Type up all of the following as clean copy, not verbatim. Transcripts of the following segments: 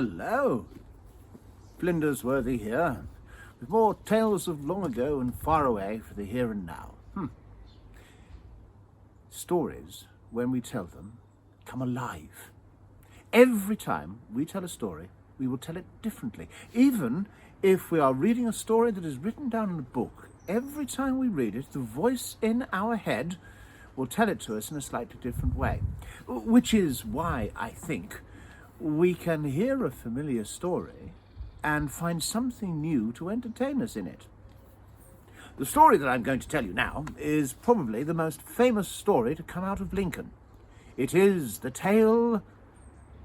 Hello, Flinders Worthy here, with more tales of long ago and far away for the here and now. Stories, when we tell them, come alive. Every time we tell a story, we will tell it differently. Even if we are reading a story that is written down in a book, every time we read it, the voice in our head will tell it to us in a slightly different way. Which is why I think we can hear a familiar story and find something new to entertain us in it. The story that I'm going to tell you now is probably the most famous story to come out of Lincoln. It is the tale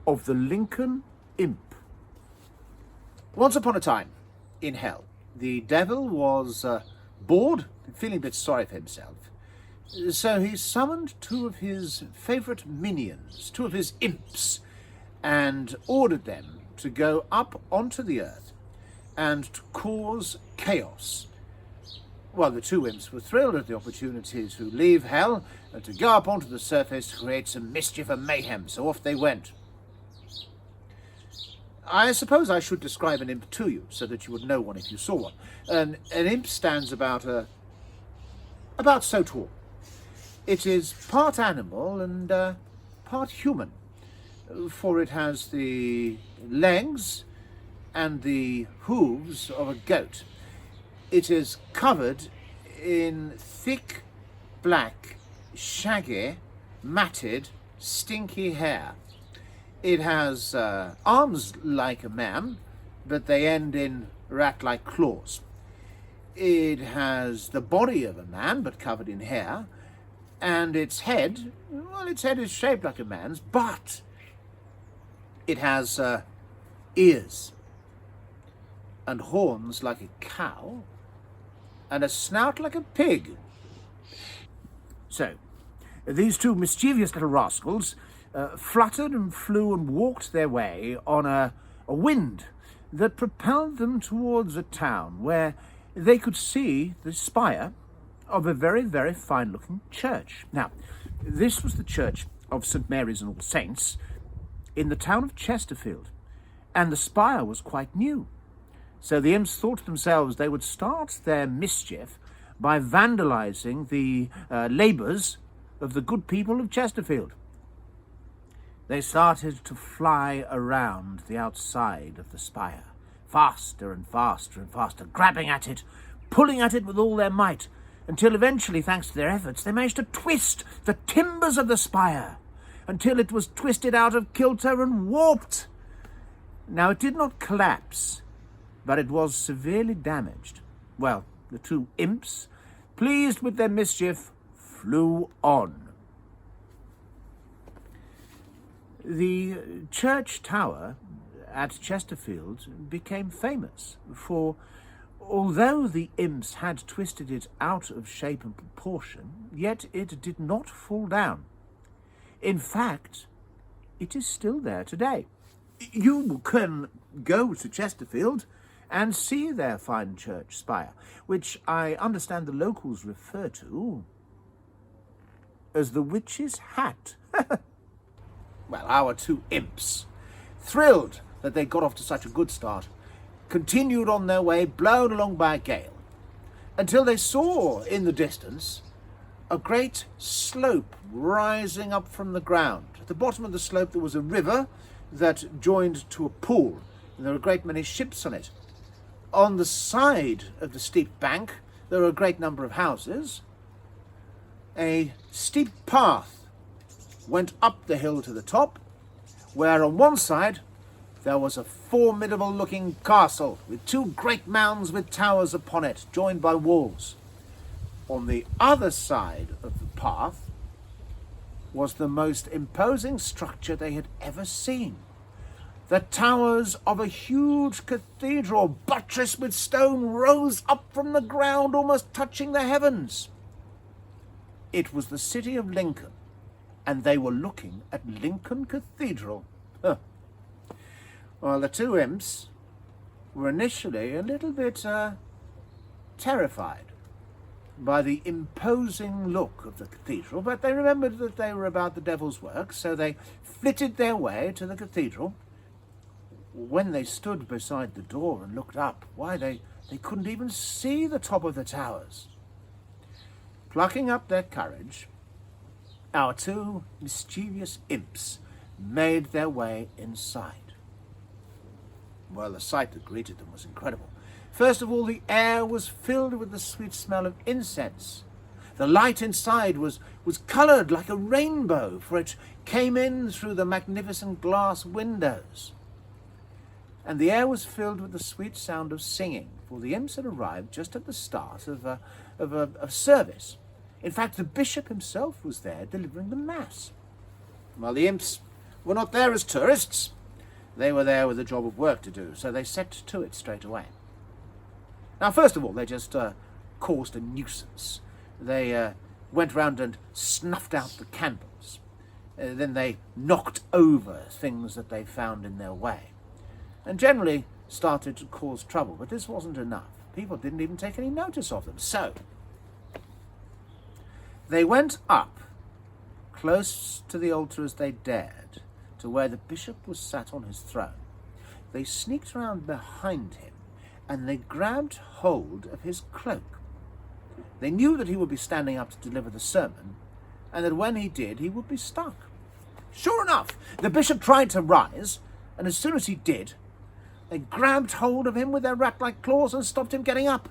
of the Lincoln Imp. Once upon a time, in hell, the devil was bored and feeling a bit sorry for himself. So he summoned two of his favourite minions, two of his imps, and ordered them to go up onto the earth and to cause chaos. Well, the two imps were thrilled at the opportunity to leave hell and to go up onto the surface to create some mischief and mayhem, so off they went. I suppose I should describe an imp to you, so that you would know one if you saw one. An imp stands about so tall. It is part animal and part human, for it has the legs and the hooves of a goat. It is covered in thick, black, shaggy, matted, stinky hair. It has arms like a man, but they end in rat-like claws. It has the body of a man, but covered in hair, and its head is shaped like a man's, but it has ears and horns like a cow and a snout like a pig. So, these two mischievous little rascals fluttered and flew and walked their way on a wind that propelled them towards a town where they could see the spire of a very, very fine-looking church. Now, this was the church of St. Mary's and All Saints in the town of Chesterfield, and the spire was quite new. So the imps thought to themselves they would start their mischief by vandalising the labours of the good people of Chesterfield. They started to fly around the outside of the spire, faster and faster and faster, grabbing at it, pulling at it with all their might, until eventually, thanks to their efforts, they managed to twist the timbers of the spire until it was twisted out of kilter and warped. Now, it did not collapse, but it was severely damaged. Well, the two imps, pleased with their mischief, flew on. The church tower at Chesterfield became famous, for although the imps had twisted it out of shape and proportion, yet it did not fall down. In fact, it is still there today. You can go to Chesterfield and see their fine church spire, which I understand the locals refer to as the witch's hat. Well, our two imps, thrilled that they got off to such a good start, continued on their way, blown along by a gale, until they saw in the distance a great slope rising up from the ground. At the bottom of the slope there was a river that joined to a pool, and there were a great many ships on it. On the side of the steep bank there were a great number of houses. A steep path went up the hill to the top, where on one side there was a formidable-looking castle with two great mounds with towers upon it, joined by walls. On the other side of the path was the most imposing structure they had ever seen. The towers of a huge cathedral, buttressed with stone, rose up from the ground, almost touching the heavens. It was the city of Lincoln, and they were looking at Lincoln Cathedral. Well, the two imps were initially a little bit terrified by the imposing look of the cathedral, but they remembered that they were about the devil's work, so they flitted their way to the cathedral, when they stood beside the door and looked up, why, they couldn't even see the top of the towers. Plucking up their courage, our two mischievous imps made their way inside. Well, the sight that greeted them was incredible. First of all, the air was filled with the sweet smell of incense. The light inside was coloured like a rainbow, for it came in through the magnificent glass windows. And the air was filled with the sweet sound of singing, for the imps had arrived just at the start of a service. In fact, the bishop himself was there delivering the mass. Well, the imps were not there as tourists. They were there with a job of work to do, so they set to it straight away. Now, first of all, they just caused a nuisance. They went round and snuffed out the candles. Then they knocked over things that they found in their way, and generally started to cause trouble. But this wasn't enough. People didn't even take any notice of them. So they went up close to the altar as they dared, to where the bishop was sat on his throne. They sneaked round behind him, and they grabbed hold of his cloak. They knew that he would be standing up to deliver the sermon, and that when he did, he would be stuck. Sure enough, the bishop tried to rise, and as soon as he did, they grabbed hold of him with their rat-like claws and stopped him getting up.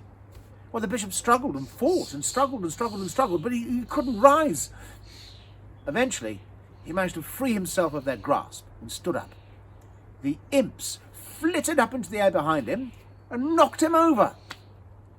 Well, the bishop struggled and fought and struggled and struggled and struggled, but he couldn't rise. Eventually, he managed to free himself of their grasp and stood up. The imps flitted up into the air behind him and knocked him over.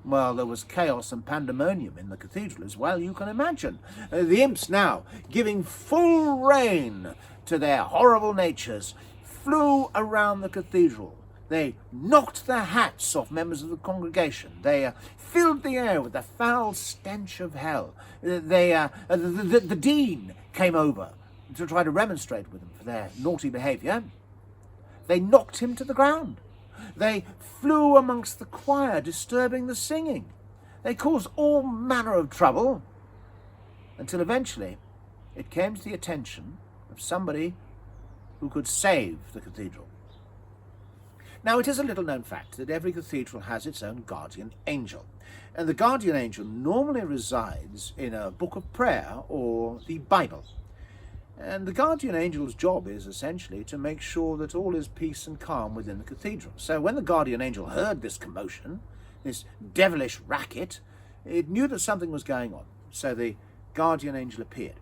Well, there was chaos and pandemonium in the cathedral, as well you can imagine. The imps now, giving full rein to their horrible natures, flew around the cathedral. They knocked the hats off members of the congregation. They filled the air with the foul stench of hell. The dean came over to try to remonstrate with them for their naughty behaviour. They knocked him to the ground. They flew amongst the choir, disturbing the singing. They caused all manner of trouble, until eventually it came to the attention of somebody who could save the cathedral. Now, it is a little-known fact that every cathedral has its own guardian angel, and the guardian angel normally resides in a book of prayer or the Bible. And the guardian angel's job is essentially to make sure that all is peace and calm within the cathedral. So when the guardian angel heard this commotion, this devilish racket, it knew that something was going on. So the guardian angel appeared.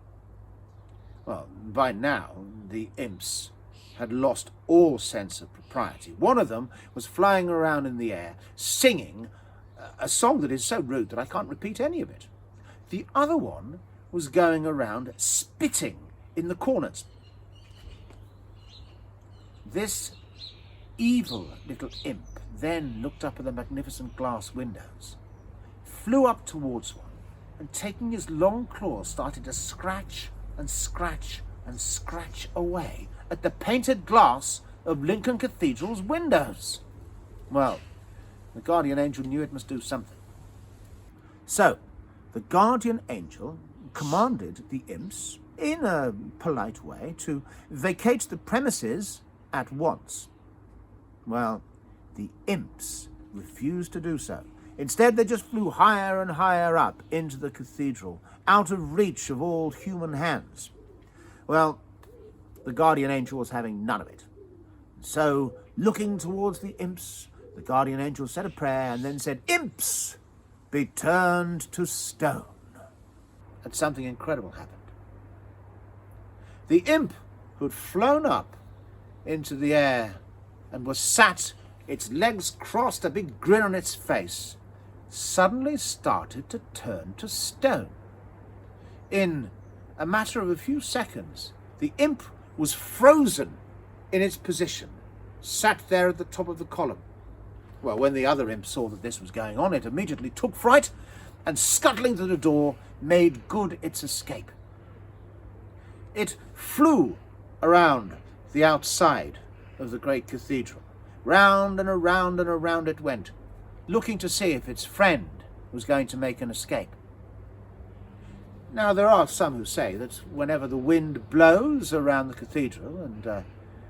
Well, by now, the imps had lost all sense of propriety. One of them was flying around in the air, singing a song that is so rude that I can't repeat any of it. The other one was going around spitting in the corners. This evil little imp then looked up at the magnificent glass windows, flew up towards one, and taking his long claws started to scratch and scratch and scratch away at the painted glass of Lincoln Cathedral's windows. Well, the guardian angel knew it must do something. So, the guardian angel commanded the imps, in a polite way, to vacate the premises at once. Well, the imps refused to do so. Instead, they just flew higher and higher up into the cathedral, out of reach of all human hands. Well, the guardian angel was having none of it. So, looking towards the imps, the guardian angel said a prayer and then said, "Imps, be turned to stone." And something incredible happened. The imp who had flown up into the air and was sat, its legs crossed, a big grin on its face, suddenly started to turn to stone. In a matter of a few seconds, the imp was frozen in its position, sat there at the top of the column. Well, when the other imp saw that this was going on, it immediately took fright and, scuttling to the door, made good its escape. It flew around the outside of the great cathedral. Round and around and around it went, looking to see if its friend was going to make an escape. Now, there are some who say that whenever the wind blows around the cathedral, and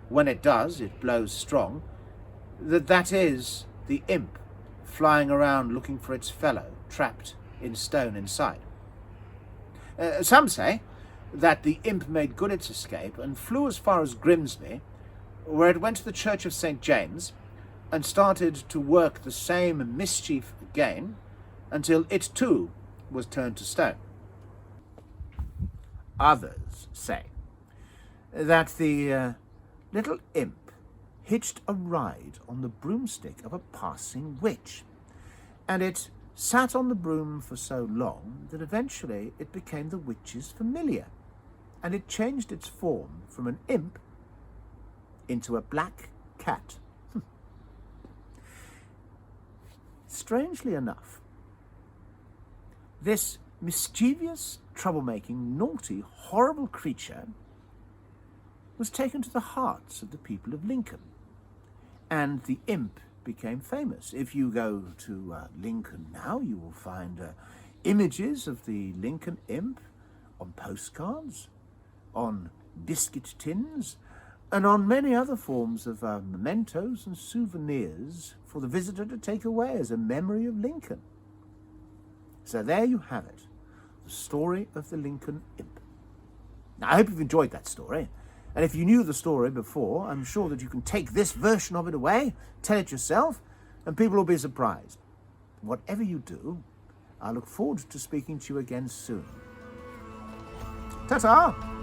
when it does, it blows strong, that is the imp flying around looking for its fellow trapped in stone inside. Some say that the imp made good its escape and flew as far as Grimsby, where it went to the Church of St. James and started to work the same mischief again until it too was turned to stone. Others say that the little imp hitched a ride on the broomstick of a passing witch, and it sat on the broom for so long that eventually it became the witch's familiar, and it changed its form from an imp into a black cat. Strangely enough, this mischievous, troublemaking, naughty, horrible creature was taken to the hearts of the people of Lincoln, and the imp became famous. If you go to Lincoln now, you will find images of the Lincoln Imp on postcards, on biscuit tins, and on many other forms of mementos and souvenirs for the visitor to take away as a memory of Lincoln. So there you have it, the story of the Lincoln Imp. Now, I hope you've enjoyed that story. And if you knew the story before, I'm sure that you can take this version of it away, tell it yourself, and people will be surprised. Whatever you do, I look forward to speaking to you again soon. Ta-ta!